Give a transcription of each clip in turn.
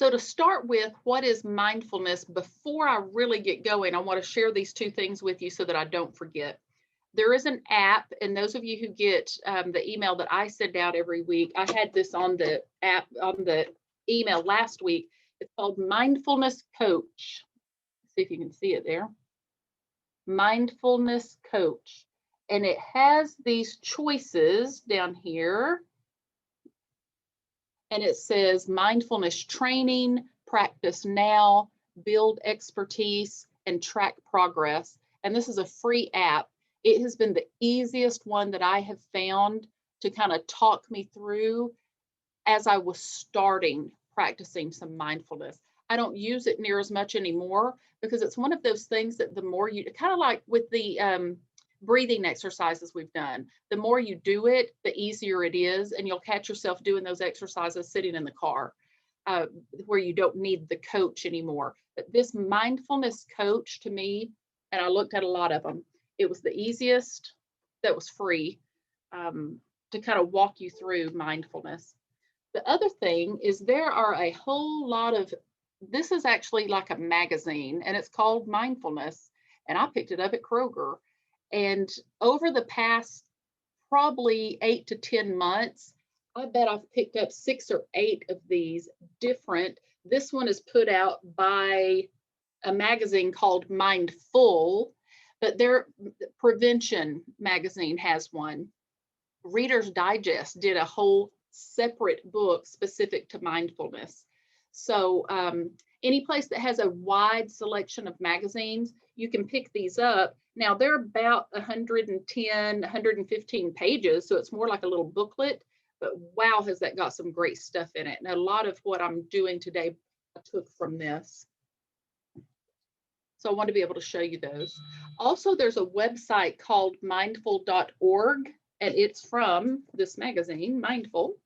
So to start with, what is mindfulness? Before I really get going, I want to share these two things with you so that I don't forget. There is an app, and those of you who get the email that I send out every week, I had this on the app, on the email last week. It's called Mindfulness Coach. See if you can see it there. Mindfulness Coach. And it has these choices down here. And it says mindfulness training, practice now, build expertise, and track progress. And this is a free app. It has been the easiest one that I have found to kind of talk me through as I was starting practicing some mindfulness. I don't use it near as much anymore because it's one of those things that the more you, kind of like with the breathing exercises we've done, the more you do it, the easier it is, and you'll catch yourself doing those exercises sitting in the car where you don't need the coach anymore. But this mindfulness coach, to me, and I looked at a lot of them, it was the easiest that was free to kind of walk you through mindfulness. The other thing is there are a whole lot of, this is actually like a magazine, and it's called Mindfulness, and I picked it up at Kroger. And over the past probably 8 to 10 months, I bet I've picked up 6 or 8 of these different. This one is put out by a magazine called Mindful, but their Prevention magazine has one. Reader's Digest did a whole separate book specific to mindfulness. So any place that has a wide selection of magazines, you can pick these up. Now they're about 110, 115 pages, so it's more like a little booklet, but wow, has that got some great stuff in it. And a lot of what I'm doing today I took from this. So I want to be able to show you those. Also, there's a website called mindful.org, and it's from this magazine, Mindful.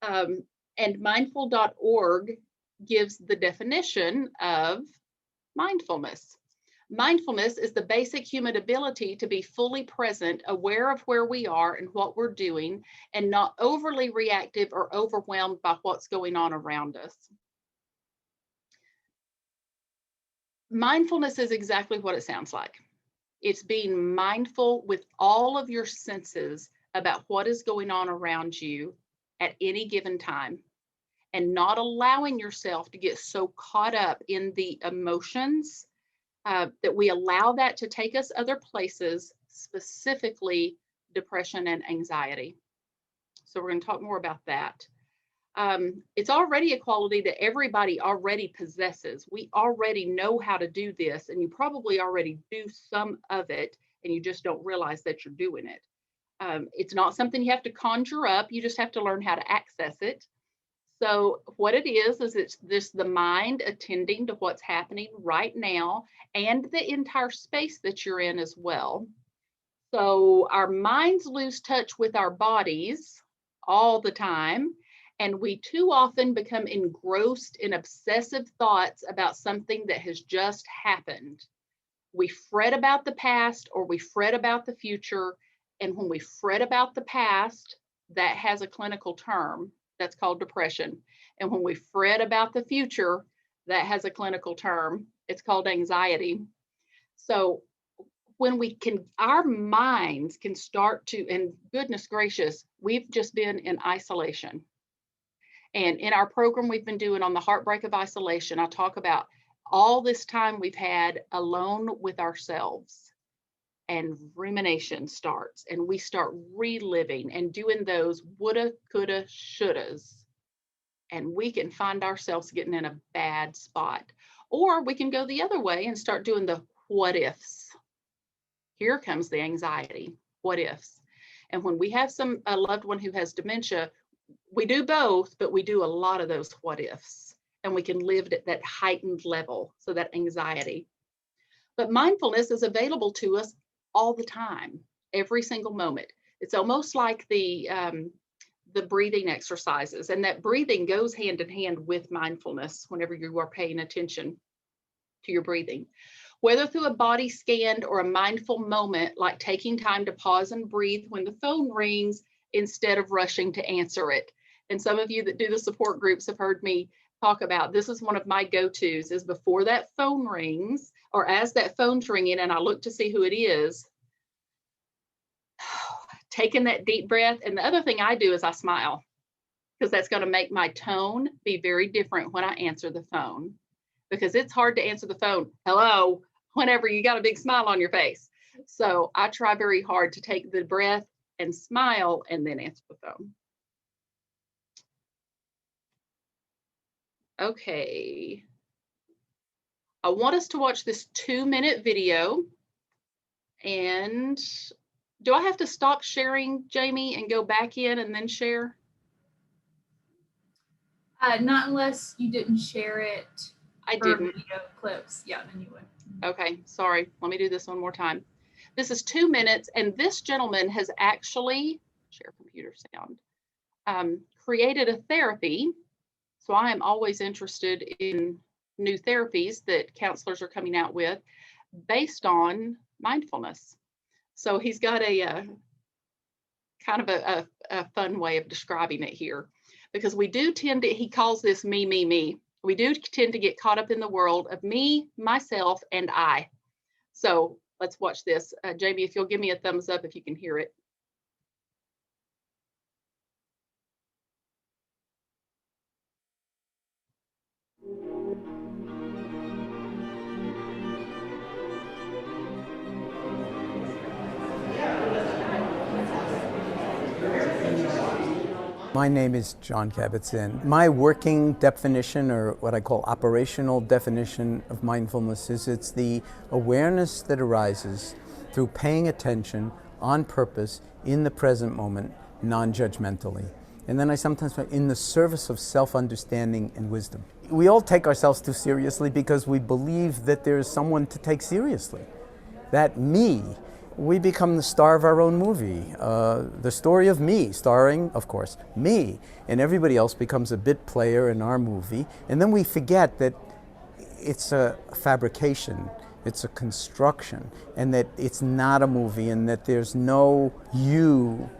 And mindful.org gives the definition of mindfulness. Mindfulness is the basic human ability to be fully present, aware of where we are and what we're doing, and not overly reactive or overwhelmed by what's going on around us. Mindfulness is exactly what it sounds like. It's being mindful with all of your senses about what is going on around you at any given time, and not allowing yourself to get so caught up in the emotions that we allow that to take us other places, specifically depression and anxiety. So we're going to talk more about that. It's already a quality that everybody already possesses. We already know how to do this, and you probably already do some of it, and you just don't realize that you're doing it. It's not something you have to conjure up. You just have to learn how to access it. So what it is it's just the mind attending to what's happening right now and the entire space that you're in as well. So our minds lose touch with our bodies all the time, and we too often become engrossed in obsessive thoughts about something that has just happened. We fret about the past or we fret about the future. And when we fret about the past, that has a clinical term that's called depression. And when we fret about the future, that has a clinical term. It's called anxiety. So when we can, our minds can start to, and goodness gracious, we've just been in isolation. And in our program we've been doing on the heartbreak of isolation, I talk about all this time we've had alone with ourselves. And rumination starts, and we start reliving and doing those woulda, coulda, shouldas. And we can find ourselves getting in a bad spot. Or we can go the other way and start doing the what ifs. Here comes the anxiety, what ifs. And when we have a loved one who has dementia, we do both, but we do a lot of those what ifs. And we can live at that heightened level, so that anxiety. But mindfulness is available to us all the time, every single moment. It's almost like the breathing exercises, and that breathing goes hand in hand with mindfulness whenever you are paying attention to your breathing. Whether through a body scan or a mindful moment, like taking time to pause and breathe when the phone rings instead of rushing to answer it. And some of you that do the support groups have heard me talk about, this is one of my go-tos, is before that phone rings or as that phone's ringing and I look to see who it is, taking that deep breath. And the other thing I do is I smile, because that's going to make my tone be very different when I answer the phone, because it's hard to answer the phone, hello, whenever you got a big smile on your face. So I try very hard to take the breath and smile and then answer the phone. Okay. I want us to watch this 2-minute video. And do I have to stop sharing, Jamie, and go back in and then share? Not unless you didn't share it. I didn't. Video clips. Yeah, then you would. Okay, sorry. Let me do this one more time. This is 2 minutes, and this gentleman has actually, share computer sound, created a therapy. So I am always interested in new therapies that counselors are coming out with based on mindfulness. So he's got a kind of a fun way of describing it here, because we do tend to, he calls this me, me, me. We do tend to get caught up in the world of me, myself, and I. So let's watch this. Jamie, if you'll give me a thumbs up if you can hear it. My name is John Kabat-Zinn. My working definition, or what I call operational definition of mindfulness, is it's the awareness that arises through paying attention on purpose in the present moment, non-judgmentally. And then I sometimes find in the service of self-understanding and wisdom. We all take ourselves too seriously because we believe that there is someone to take seriously. That me. We become the star of our own movie. The story of me, starring, of course, me. And everybody else becomes a bit player in our movie. And then we forget that it's a fabrication, it's a construction, and that it's not a movie, and that there's no you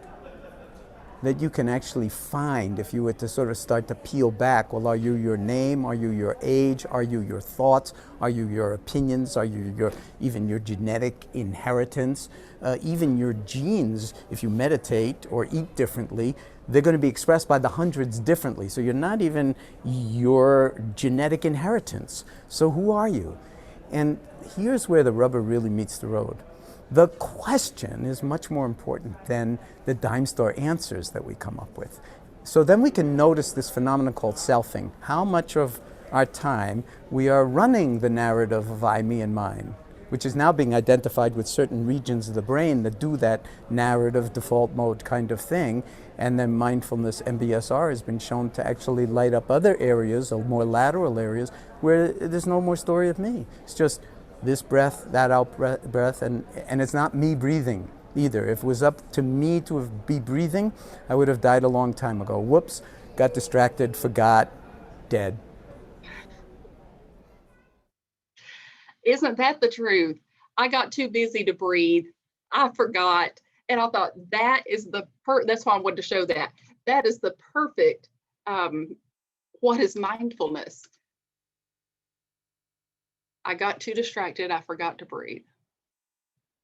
that you can actually find if you were to sort of start to peel back. Well, are you your name? Are you your age? Are you your thoughts? Are you your opinions? Are you even your genetic inheritance? Even your genes, if you meditate or eat differently, they're going to be expressed by the hundreds differently. So you're not even your genetic inheritance. So who are you? And here's where the rubber really meets the road. The question is much more important than the dime store answers that we come up with. So then we can notice this phenomenon called selfing. How much of our time we are running the narrative of I, me, and mine, which is now being identified with certain regions of the brain that do that narrative default mode kind of thing. And then mindfulness, MBSR, has been shown to actually light up other areas, or more lateral areas, where there's no more story of me. It's just this breath, that out breath, and it's not me breathing either. If it was up to me to be breathing, I would have died a long time ago. Whoops, got distracted, forgot, dead. Isn't that the truth? I got too busy to breathe. I forgot. And I thought that is that's why I wanted to show that. That is the perfect, what is mindfulness? I got too distracted, I forgot to breathe.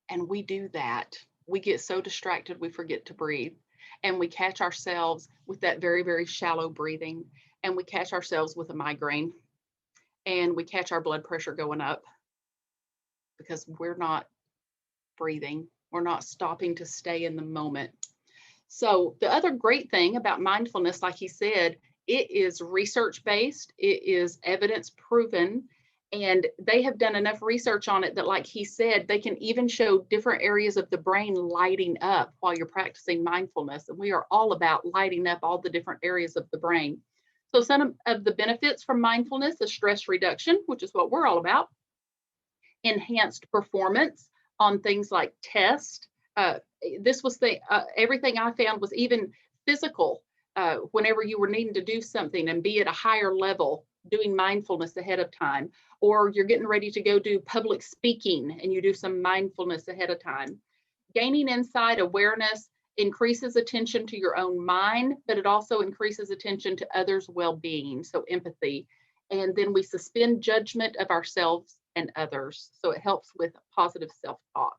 And we do that. We get so distracted, we forget to breathe. And we catch ourselves with that very, very shallow breathing. And we catch ourselves with a migraine. And we catch our blood pressure going up because we're not breathing. We're not stopping to stay in the moment. So the other great thing about mindfulness, like he said, it is research-based, it is evidence-proven, and they have done enough research on it that, like he said, they can even show different areas of the brain lighting up while you're practicing mindfulness. And we are all about lighting up all the different areas of the brain. So some of the benefits from mindfulness is stress reduction, which is what we're all about, enhanced performance on things like tests. This was everything I found was even physical. Whenever you were needing to do something and be at a higher level, doing mindfulness ahead of time, or you're getting ready to go do public speaking and you do some mindfulness ahead of time. Gaining insight, awareness, increases attention to your own mind, but it also increases attention to others' well-being, so empathy. And then we suspend judgment of ourselves and others. So it helps with positive self-talk.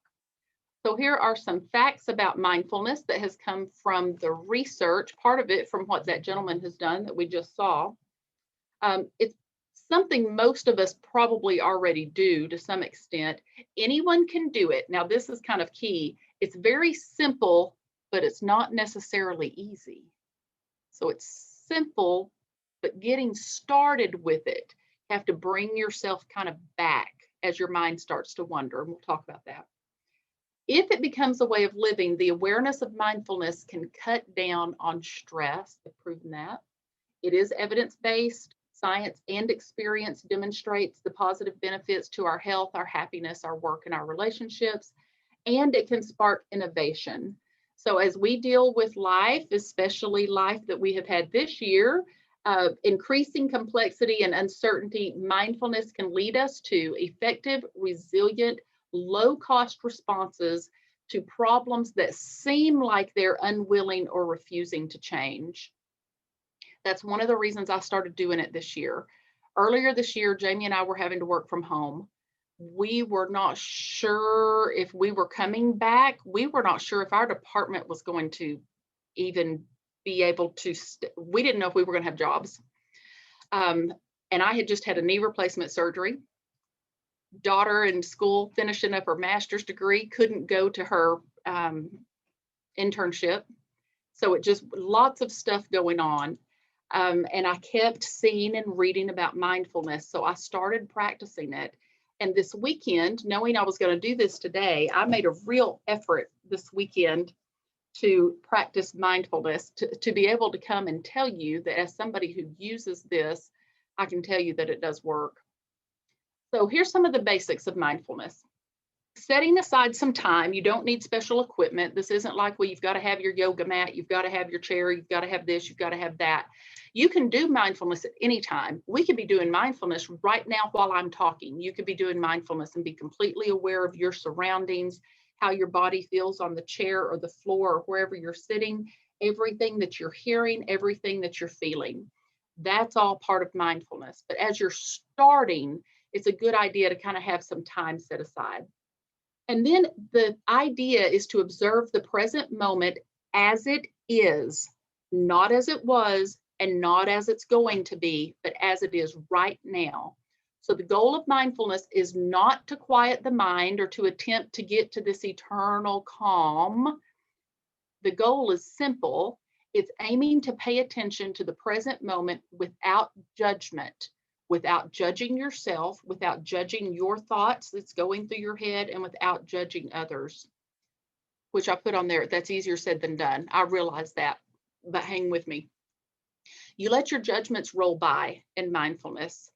So here are some facts about mindfulness that has come from the research, part of it from what that gentleman has done that we just saw. It's something most of us probably already do to some extent. Anyone can do it. Now, this is kind of key. It's very simple, but it's not necessarily easy. So it's simple, but getting started with it, you have to bring yourself kind of back as your mind starts to wander. And we'll talk about that. If it becomes a way of living, the awareness of mindfulness can cut down on stress. They've proven that. It is evidence-based. Science and experience demonstrates the positive benefits to our health, our happiness, our work, and our relationships, and it can spark innovation. So as we deal with life, especially life that we have had this year, increasing complexity and uncertainty, mindfulness can lead us to effective, resilient, low-cost responses to problems that seem like they're unwilling or refusing to change. That's one of the reasons I started doing it this year. Earlier this year, Jamie and I were having to work from home. We were not sure if we were coming back. We were not sure if our department was going to even be able to, we didn't know if we were going to have jobs. And I had just had a knee replacement surgery. Daughter in school finishing up her master's degree, couldn't go to her internship. So it just, lots of stuff going on. And I kept seeing and reading about mindfulness. So I started practicing it. And this weekend, knowing I was going to do this today, I made a real effort this weekend to practice mindfulness, to be able to come and tell you that as somebody who uses this, I can tell you that it does work. So here's some of the basics of mindfulness. Setting aside some time, you don't need special equipment. This isn't like, well, you've got to have your yoga mat, you've got to have your chair, you've got to have this, you've got to have that. You can do mindfulness at any time. We could be doing mindfulness right now while I'm talking. You could be doing mindfulness and be completely aware of your surroundings, how your body feels on the chair or the floor or wherever you're sitting, everything that you're hearing, everything that you're feeling. That's all part of mindfulness. But as you're starting, it's a good idea to kind of have some time set aside. And then the idea is to observe the present moment as it is, not as it was and not as it's going to be, but as it is right now. So the goal of mindfulness is not to quiet the mind or to attempt to get to this eternal calm. The goal is simple. It's aiming to pay attention to the present moment without judgment, without judging yourself, without judging your thoughts that's going through your head, and without judging others, which I put on there. That's easier said than done. I realize that, but hang with me. You let your judgments roll by in mindfulness.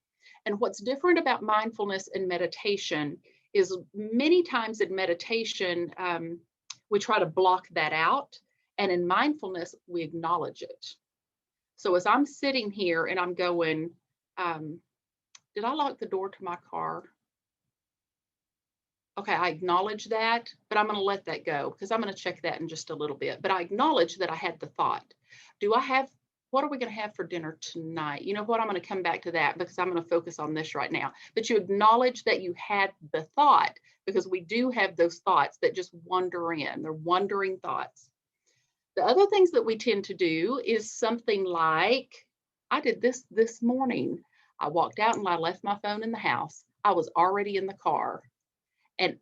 And what's different about mindfulness and meditation is many times in meditation, we try to block that out. And in mindfulness, we acknowledge it. So as I'm sitting here and I'm going, did I lock the door to my car? Okay, I acknowledge that, but I'm going to let that go because I'm going to check that in just a little bit. But I acknowledge that I had the thought. What are we going to have for dinner tonight? You know what? I'm going to come back to that because I'm going to focus on this right now. But you acknowledge that you had the thought, because we do have those thoughts that just wander in. They're wandering thoughts. The other things that we tend to do is something like, I did this morning. I walked out and I left my phone in the house. I was already in the car. And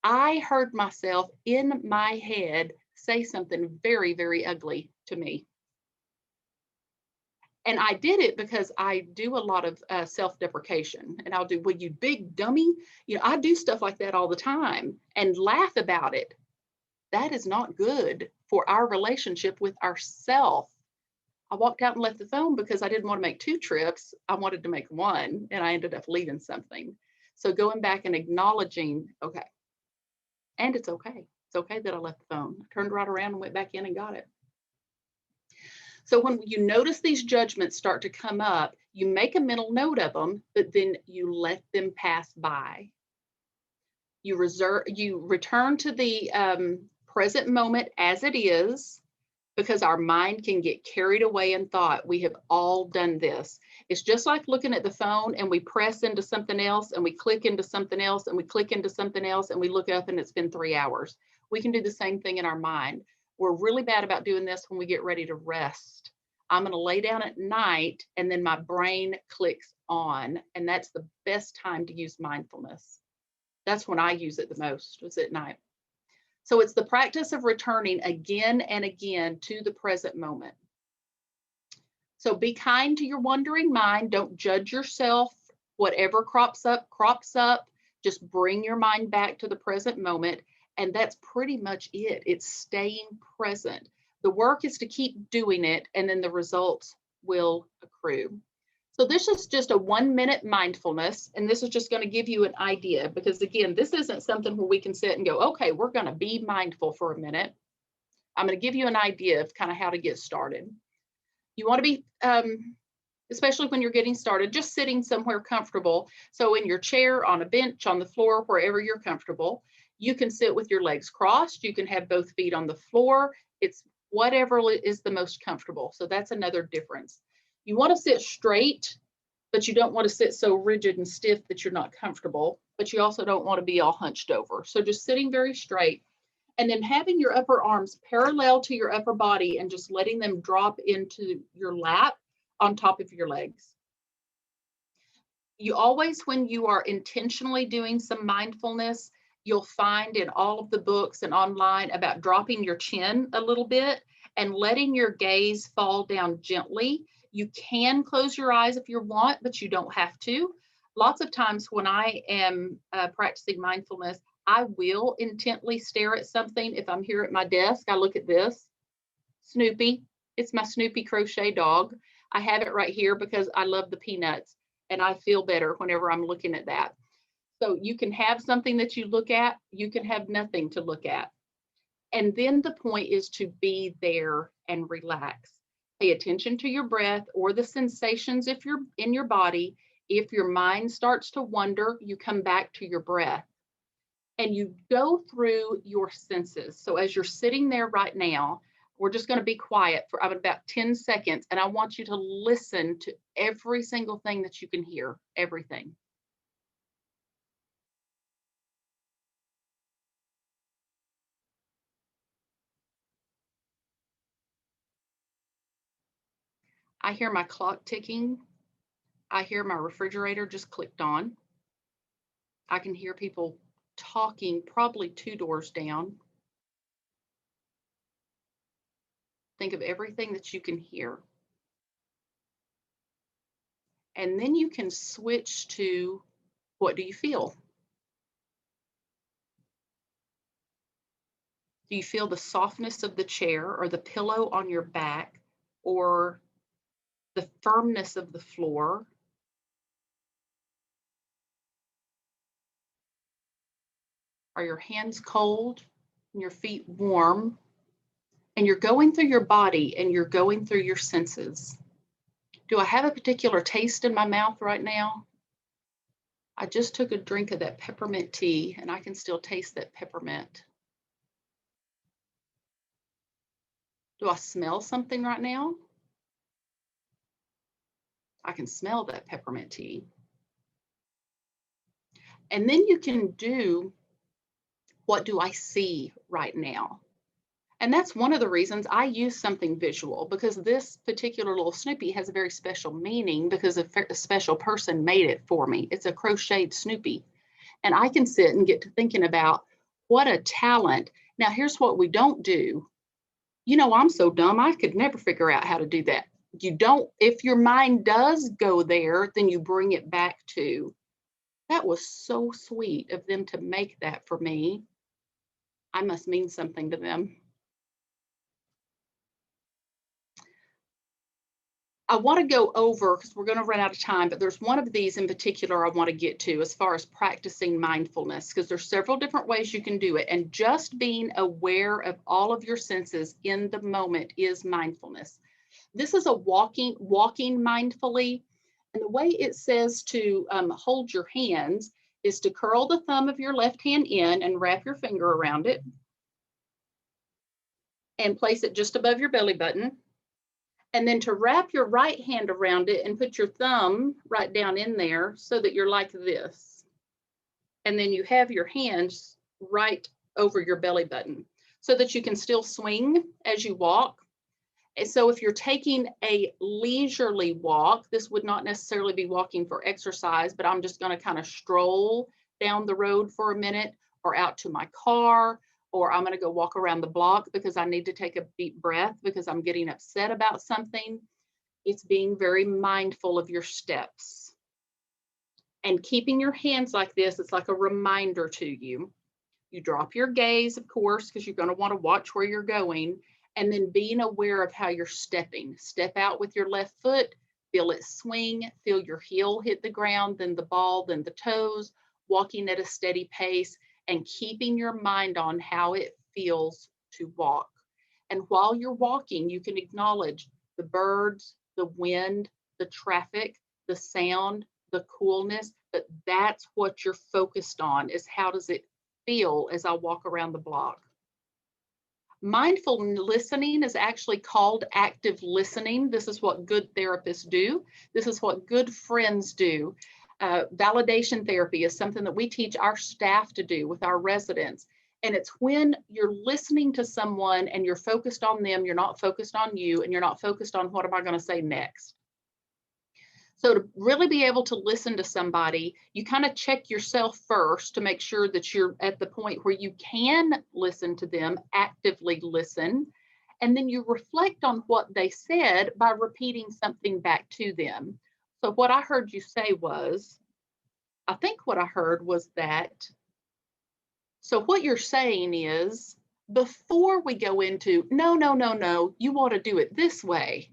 I heard myself in my head say something very, very ugly to me. And I did it because I do a lot of self-deprecation. And I'll do, well, you big dummy. You know, I do stuff like that all the time and laugh about it. That is not good for our relationship with ourselves. I walked out and left the phone because I didn't want to make 2 trips. I wanted to make 1, and I ended up leaving something. So going back and acknowledging, okay, and it's okay. It's okay that I left the phone. I turned right around and went back in and got it. So when you notice these judgments start to come up, you make a mental note of them, but then you let them pass by. You return to the present moment as it is, because our mind can get carried away in thought. We have all done this. It's just like looking at the phone and we press into something else and we click into something else and we click into something else and we look up and it's been 3 hours. We can do the same thing in our mind. We're really bad about doing this when we get ready to rest. I'm going to lay down at night and then my brain clicks on, and that's the best time to use mindfulness. That's when I use it the most, was at night. So it's the practice of returning again and again to the present moment. So be kind to your wandering mind. Don't judge yourself. Whatever crops up, crops up. Just bring your mind back to the present moment. And that's pretty much it. It's staying present. The work is to keep doing it, and then the results will accrue. So this is just a 1-minute mindfulness, and this is just going to give you an idea, because again, this isn't something where we can sit and go, okay, we're going to be mindful for a minute. I'm going to give you an idea of kind of how to get started. You want to be, especially when you're getting started, just sitting somewhere comfortable. So in your chair, on a bench, on the floor, wherever you're comfortable. You can sit with your legs crossed. You can have both feet on the floor. It's whatever is the most comfortable. So that's another difference. You want to sit straight, but you don't want to sit so rigid and stiff that you're not comfortable, but you also don't want to be all hunched over. So just sitting very straight, and then having your upper arms parallel to your upper body and just letting them drop into your lap on top of your legs. You always, when you are intentionally doing some mindfulness, you'll find in all of the books and online about dropping your chin a little bit and letting your gaze fall down gently. You can close your eyes if you want, but you don't have to. Lots of times when I am practicing mindfulness, I will intently stare at something. If I'm here at my desk, I look at this. Snoopy. It's my Snoopy crochet dog. I have it right here because I love the peanuts, and I feel better whenever I'm looking at that. So you can have something that you look at, you can have nothing to look at. And then the point is to be there and relax. Pay attention to your breath or the sensations if you're in your body. If your mind starts to wander, you come back to your breath and you go through your senses. So as you're sitting there right now, we're just going to be quiet for about 10 seconds. And I want you to listen to every single thing that you can hear, everything. I hear my clock ticking. I hear my refrigerator just clicked on. I can hear people talking probably 2 doors down. Think of everything that you can hear. And then you can switch to, what do you feel? Do you feel the softness of the chair or the pillow on your back or the firmness of the floor? Are your hands cold and your feet warm? And you're going through your body and you're going through your senses. Do I have a particular taste in my mouth right now? I just took a drink of that peppermint tea and I can still taste that peppermint. Do I smell something right now? I can smell that peppermint tea. And then you can do, what do I see right now? And that's one of the reasons I use something visual, because this particular little Snoopy has a very special meaning because a special person made it for me. It's a crocheted Snoopy. And I can sit and get to thinking about what a talent. Now, here's what we don't do. You know, I'm so dumb, I could never figure out how to do that. You don't, if your mind does go there, then you bring it back to, that was so sweet of them to make that for me. I must mean something to them. I want to go over, because we're going to run out of time, but there's one of these in particular I want to get to as far as practicing mindfulness, because there's several different ways you can do it. And just being aware of all of your senses in the moment is mindfulness. This is a walking mindfully. And the way it says to hold your hands is to curl the thumb of your left hand in and wrap your finger around it. and place it just above your belly button. And then to wrap your right hand around it and put your thumb right down in there so that you're like this. And then you have your hands right over your belly button so that you can still swing as you walk. And so if you're taking a leisurely walk, this would not necessarily be walking for exercise, but I'm just going to kind of stroll down the road for a minute, or out to my car, or I'm going to go walk around the block because I need to take a deep breath because I'm getting upset about something. It's being very mindful of your steps. And keeping your hands like this, it's like a reminder to you. You drop your gaze, of course, because you're going to want to watch where you're going, and then being aware of how you're stepping. Step out with your left foot, feel it swing, feel your heel hit the ground, then the ball, then the toes, walking at a steady pace, and keeping your mind on how it feels to walk. And while you're walking, you can acknowledge the birds, the wind, the traffic, the sound, the coolness, but that's what you're focused on, is how does it feel as I walk around the block. Mindful listening is actually called active listening. This is what good therapists do. This is what good friends do. Validation therapy is something that we teach our staff to do with our residents. And it's when you're listening to someone and you're focused on them, you're not focused on you, and you're not focused on what am I going to say next. So to really be able to listen to somebody, you kind of check yourself first to make sure that you're at the point where you can listen to them, actively listen, and then you reflect on what they said by repeating something back to them. So what I heard you say was, I think what I heard was that, so what you're saying is, before we go into, no, you want to do it this way,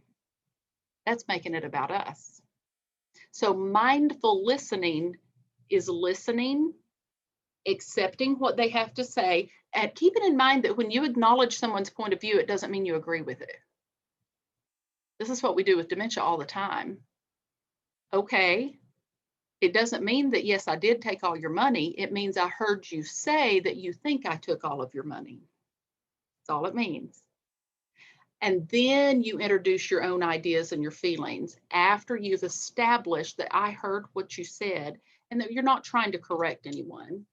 that's making it about us. So mindful listening is listening, accepting what they have to say, and keeping in mind that when you acknowledge someone's point of view, it doesn't mean you agree with it. This is what we do with dementia all the time. Okay, it doesn't mean that, yes, I did take all your money. It means I heard you say that you think I took all of your money. That's all it means. And then you introduce your own ideas and your feelings after you've established that I heard what you said and that you're not trying to correct anyone.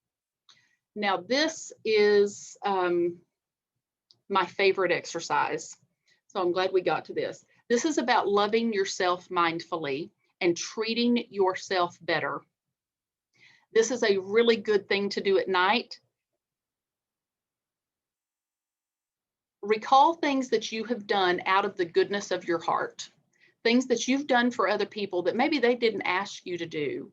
Now, this is my favorite exercise. So I'm glad we got to this. This is about loving yourself mindfully and treating yourself better. This is a really good thing to do at night. Recall things that you have done out of the goodness of your heart, things that you've done for other people that maybe they didn't ask you to do.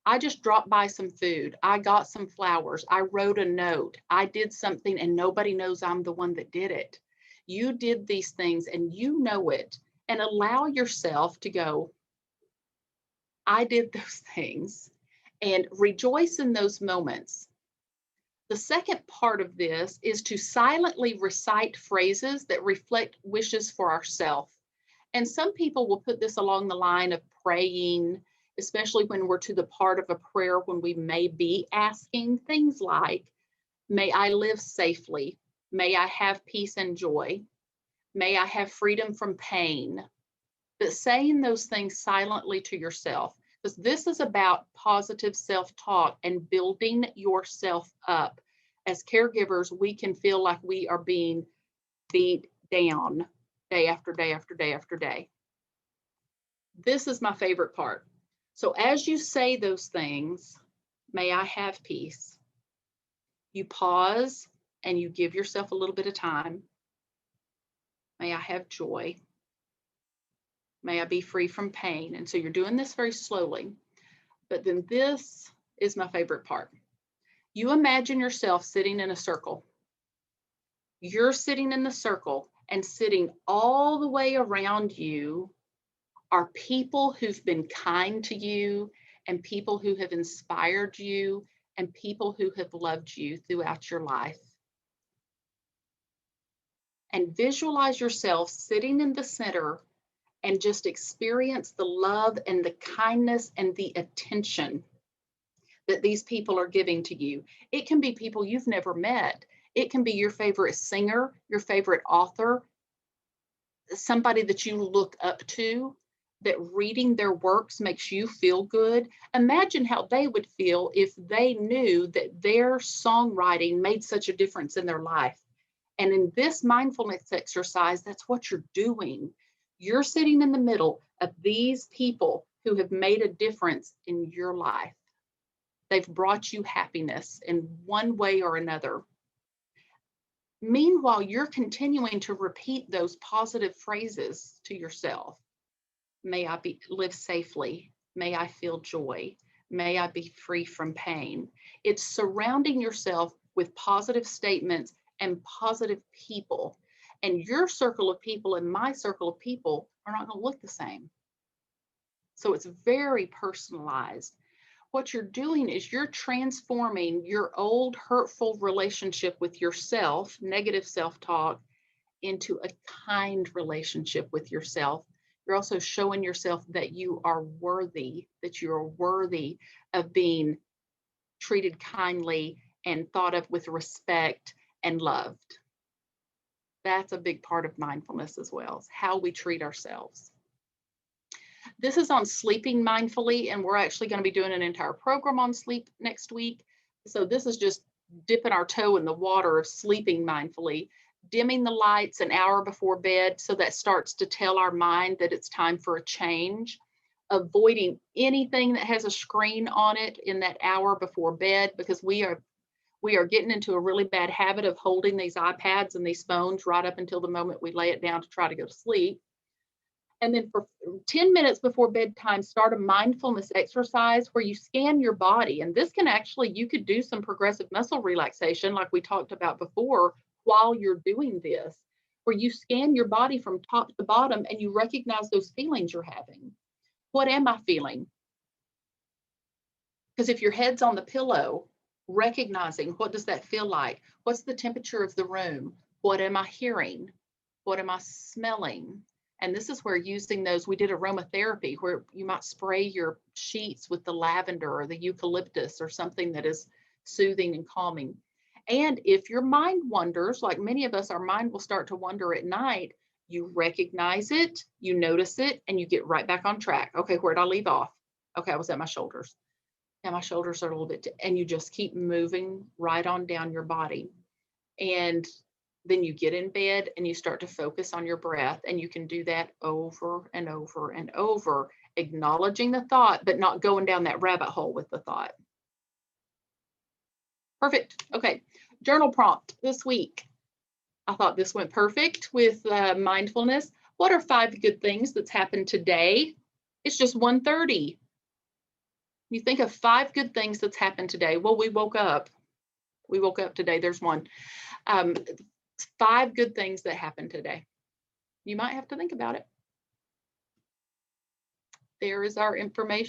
I just dropped by some food. I got some flowers. I wrote a note. I did something and nobody knows I'm the one that did it. You did these things and you know it, and allow yourself to go, I did those things, and rejoice in those moments. The second part of this is to silently recite phrases that reflect wishes for ourselves. And some people will put this along the line of praying, especially when we're to the part of a prayer when we may be asking things like, may I live safely, may I have peace and joy, may I have freedom from pain. But saying those things silently to yourself, because this is about positive self-talk and building yourself up. As caregivers, we can feel like we are being beat down day after day after day after day. This is my favorite part. So as you say those things, may I have peace, you pause and you give yourself a little bit of time. May I have joy. May I be free from pain. And so you're doing this very slowly. But then this is my favorite part. You imagine yourself sitting in a circle. You're sitting in the circle, and sitting all the way around you are people who've been kind to you, and people who have inspired you, and people who have loved you throughout your life. And visualize yourself sitting in the center and just experience the love and the kindness and the attention that these people are giving to you. It can be people you've never met. It can be your favorite singer, your favorite author, somebody that you look up to, that reading their works makes you feel good. Imagine how they would feel if they knew that their songwriting made such a difference in their life. And in this mindfulness exercise, that's what you're doing. You're sitting in the middle of these people who have made a difference in your life. They've brought you happiness in one way or another. Meanwhile, you're continuing to repeat those positive phrases to yourself. May I live safely. May I feel joy. May I be free from pain. It's surrounding yourself with positive statements and positive people. And your circle of people and my circle of people are not going to look the same. So it's very personalized. What you're doing is you're transforming your old hurtful relationship with yourself, negative self-talk, into a kind relationship with yourself. You're also showing yourself that you are worthy, of being treated kindly and thought of with respect and loved. That's a big part of mindfulness as well, is how we treat ourselves. This is on sleeping mindfully, and we're actually going to be doing an entire program on sleep next week. So this is just dipping our toe in the water of sleeping mindfully, dimming the lights an hour before bed, so that starts to tell our mind that it's time for a change, avoiding anything that has a screen on it in that hour before bed, because we are getting into a really bad habit of holding these iPads and these phones right up until the moment we lay it down to try to go to sleep. And then for 10 minutes before bedtime, start a mindfulness exercise where you scan your body. And this can actually, you could do some progressive muscle relaxation like we talked about before while you're doing this, where you scan your body from top to bottom and you recognize those feelings you're having. What am I feeling? Because if your head's on the pillow, recognizing what does that feel like? What's the temperature of the room? What am I hearing? What am I smelling? And this is where using those, we did aromatherapy where you might spray your sheets with the lavender or the eucalyptus or something that is soothing and calming. And if your mind wanders, like many of us, our mind will start to wander at night, you recognize it, you notice it, and you get right back on track. Okay, where did I leave off? Okay, I was at my shoulders. Now my shoulders are a little bit, and you just keep moving right on down your body. And then you get in bed and you start to focus on your breath, and you can do that over and over and over, acknowledging the thought, but not going down that rabbit hole with the thought. Perfect. Okay. Journal prompt this week. I thought this went perfect with mindfulness. What are 5 good things that's happened today? It's just 1:30. You think of 5 good things that's happened today. Well, we woke up. We woke up today. There's one. 5 good things that happened today. You might have to think about it. There is our information.